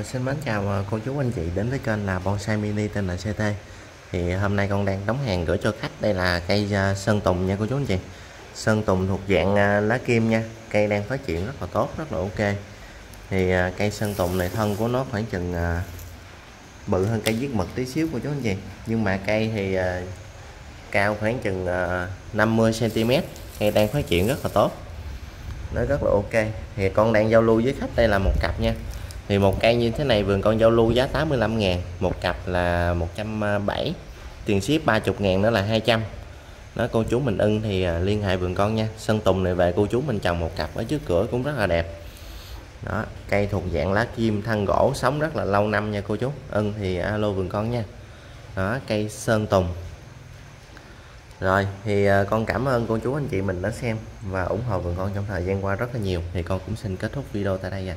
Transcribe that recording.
Xin mến chào cô chú anh chị đến với kênh là Bonsai Mini tên là CT. Thì hôm nay con đang đóng hàng gửi cho khách. Đây là cây sơn tùng nha cô chú anh chị. Sơn tùng thuộc dạng lá kim nha. Cây đang phát triển rất là tốt, rất là ok. Thì cây sơn tùng này thân của nó khoảng chừng bự hơn cây viết mực tí xíu cô chú anh chị. Nhưng mà cây thì cao khoảng chừng 50 cm. Cây đang phát triển rất là tốt, nó rất là ok. Thì con đang giao lưu với khách đây là một cặp nha. Thì một cây như thế này vườn con giao lưu giá 85.000, một cặp là 170, tiền ship 30.000 nữa là 200. Đó, cô chú mình ưng thì liên hệ vườn con nha. Sơn tùng này về cô chú mình trồng một cặp ở trước cửa cũng rất là đẹp. Đó, cây thuộc dạng lá kim, thân gỗ, sống rất là lâu năm nha cô chú. Ưng thì alo vườn con nha. Đó, cây sơn tùng. Rồi thì con cảm ơn cô chú anh chị mình đã xem và ủng hộ vườn con trong thời gian qua rất là nhiều. Thì con cũng xin kết thúc video tại đây nha.